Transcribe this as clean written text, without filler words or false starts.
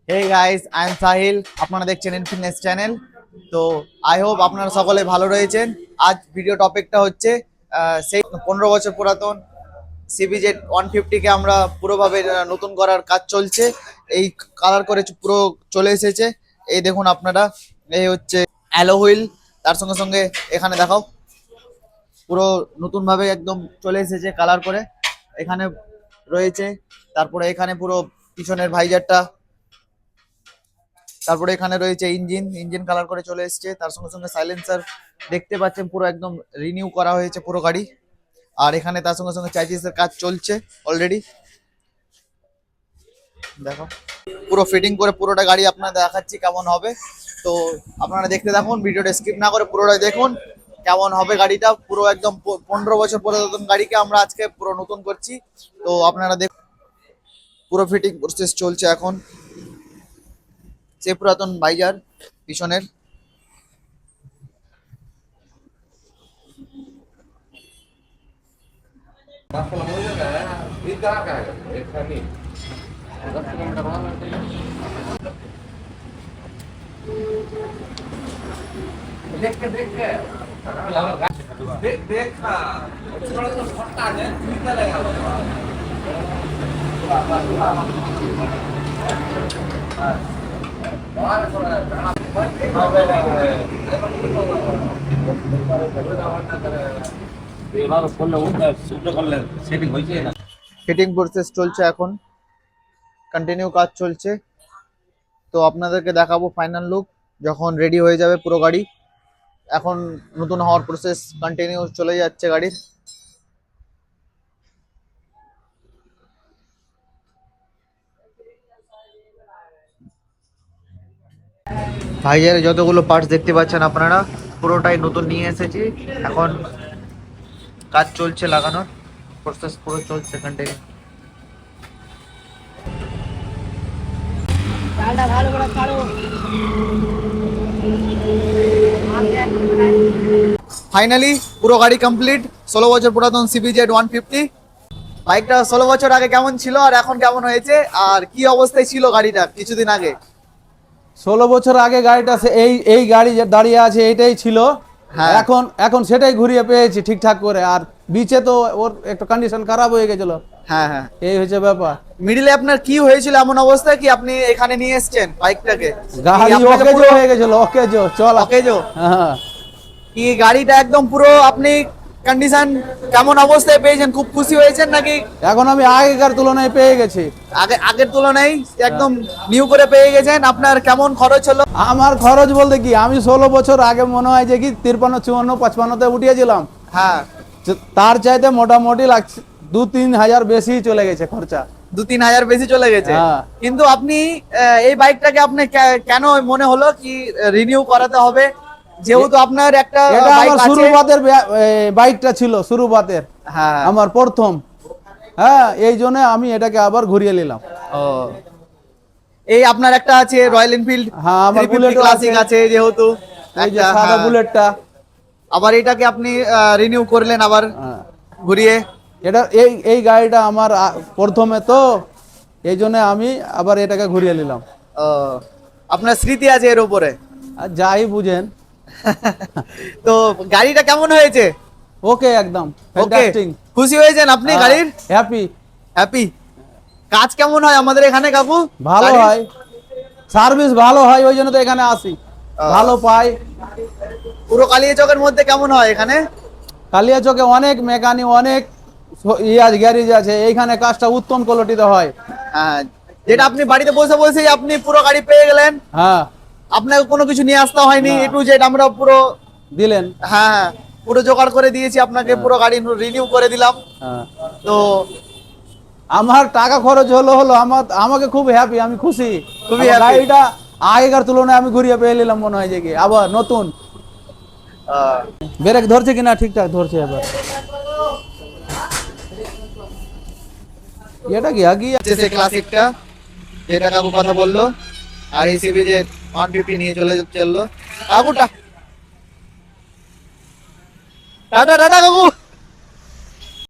Hey guys, I am Sahil. আপনারা দেখছেন in fitness channel. তো আই হোপ আপনারা সকলে ভালো রয়েছেন। আজ ভিডিও টপিকটা হচ্ছে সেই 15 বছর পুরাতন সিবিজেড 150 কে আমরা পুরোভাবে নতুন করার কাজ চলছে। এই কালার করে পুরো চলে এসেছে। এই দেখুন আপনারা, এই হচ্ছে অ্যালো হুইল। তার সঙ্গে সঙ্গে এখানে দেখাও, পুরো নতুন ভাবে একদম চলে এসেছে কালার করে। এখানে রয়েছে, তারপরে এখানে পুরো পিছনের ভাইজারটা, তারপরে এখানে রয়েছে ইঞ্জিন কালার করে চলে এসেছে। তার সঙ্গে সঙ্গে সাইলেন্সার দেখতে পাচ্ছেন, পুরো একদম রিনিউ করা হয়েছে পুরো গাড়ি। আর এখানে তার সঙ্গে সঙ্গে চ্যাসিসের কাজ চলছে অলরেডি। দেখো, পুরো ফিটিং করে পুরোটা গাড়ি আপনারা দেখাচ্ছি কেমন হবে। তো আপনারা দেখতে থাকুন, ভিডিওটা স্কিপ না করে পুরোটাই দেখুন কেমন হবে গাড়িটা। পুরো একদম 15 বছর পুরাতন গাড়িকে আমরা আজকে পুরো নতুন করছি। তো আপনারা দেখুন, পুরো ফিটিং প্রসেস চলছে এখন। সে পুরাতন ভাইজার পিছনের। ফিটিং প্রসেস চলছে এখন, কন্টিনিউ কাজ চলছে। তো আপনাদেরকে দেখাবো ফাইনাল লুক যখন রেডি হয়ে যাবে পুরো গাড়ি। এখন নতুন হওয়ার প্রসেস কন্টিনিউ চলে যাচ্ছে গাড়ির। ভাইজারে যতগুলো পার্টস দেখতে পাচ্ছেন আপনারা, পুরোটাই নতুন নিয়ে এসেছি। এখন কাজ চলছে, লাগানোর প্রসেস পুরো চলছে কন্টিনিউ। ফাইনালি পুরো গাড়ি কমপ্লিট। 16 বছর পুরাতন সিবিজেড 150 বাইকটা 16 বছর আগে কেমন ছিল আর এখন কেমন হয়েছে, আর কি অবস্থায় ছিল গাড়িটা কিছুদিন আগে? 16 বছর আগে গাড়িটা এই এই গাড়ি যে দাঁড়িয়ে আছে এইটাই ছিল। হ্যাঁ। এখন এখন সেটাই ঘুরিয়ে পেয়েছি ঠিকঠাক করে। আর বিচে তো ওর একটু কন্ডিশন খারাপ হয়ে গেছিল। হ্যাঁ হ্যাঁ। এই হচ্ছে ব্যাপার। মিডিলে আপনার কি হয়েছিল এমন অবস্থায় কি আপনি এখানে নিয়ে এসেছেন বাইকটাকে? গাড়ি অকেজো হয়ে গেছিল, অকেজো চল অকেজো। হ্যাঁ। কি গাড়িটা একদম পুরো আপনি কন্ডিশন কেমন অবস্থায় পেয়েছেন? খুব খুশি হয়েছেন নাকি? এখন আমি আগেকার তুলনায় পেয়ে গেছি। আগের তুলনায় একদম নিউ করে পেয়ে গেছেন। আপনার কেমন খরচ হলো? আমার খরচ বলতে কি, আমি 16 বছর আগে মনে হয় যে কি 53, 54, 55-তে উঠিয়েছিলাম। হ্যাঁ। তার চাইতে মোটামুটি লাগছে 2-3 হাজার বেশি চলে গেছে খরচা। 2-3 হাজার বেশি চলে গেছে। হ্যাঁ। কিন্তু আপনি এই বাইকটাকে আপনি কেন মনে হলো কি রিনিউ করাতে হবে, যেহেতু আপনার একটা এটা বাইক আমার আছে? শুরুবাতের বাইকটা ছিল, শুরুবাতের হ্যাঁ। আমার প্রথম। হ্যাঁ, এই জন্য আমি এটাকে আবার ঘুরিয়ে নিলাম। ও, এই আপনার একটা আছে রয়্যাল এনফিল্ড। হ্যাঁ, আমার বুলেট ক্লাসিক আছে যেহেতু এই যে একটা, সাদা হ্যাঁ। বুলেটটা। আবার এটাকে আপনি রিনিউ করলেন আবার হ্যাঁ। ঘুরিয়ে। এটা এই এই গাড়িটা আমার প্রথমে তো, এই জন্য আমি আবার এটাকে ঘুরিয়ে নিলাম। ও, আপনার স্মৃতি আছে এর উপরে। আর যাই বুঝেন। তো গাড়িটা কেমন হয়েছে? ওকে, একদম ওকে, ফ্যান্টাস্টিক। খুশি হয়েছেন আপনি গাড়ির? হ্যাপি। হ্যাপি। কাজ কেমন হয় আমাদের এখানে কাকু? ভালো গাড়ির? হয়, সার্ভিস ভালো হয়, ওই জন্য তো এখানে আসি। ভালো পাই। পুরো কালিয়াচকের মধ্যে কেমন হয় এখানে? কালিয়াচকে অনেক মেকানিক, অনেক গ্যারেজ আছে। এইখানে কাজটা উত্তম কোয়ালিটিতে হয়। হ্যাঁ, যেটা আপনি বাড়িতে বসে বসেই আপনি পুরো গাড়ি পেয়ে গেলেন। হ্যাঁ। আপনাকে কোনো কিছু নিয়ে আসতে হয়নি, না। এ টু জেড আমরা পুরো দিলেন। হ্যাঁ পুরো জোগাড় করে দিয়েছি আপনাকে, পুরো গাড়ি রিনিউ করে দিলাম। হ্যাঁ। তো আমার টাকা খরচ হলো হলো আমাকে খুব হ্যাপি, আমি খুশি। খুবই আমার happy। গাড়িটা আগেকার তুলনায় আমি ঘুরিয়ে পেয়ে নিলাম, মনে হয় যে কি আবার নতুন। ব্রেক ধরছে কিনা? ঠিকঠাক ধরছে এবার। এটা কি আগিয়ে সে ক্লাসিকটা যেটা কাকু কথা বললো, আর এই সিরিজের 150 নিয়ে চললো কাকুটা। টাটা টাটা কাকু।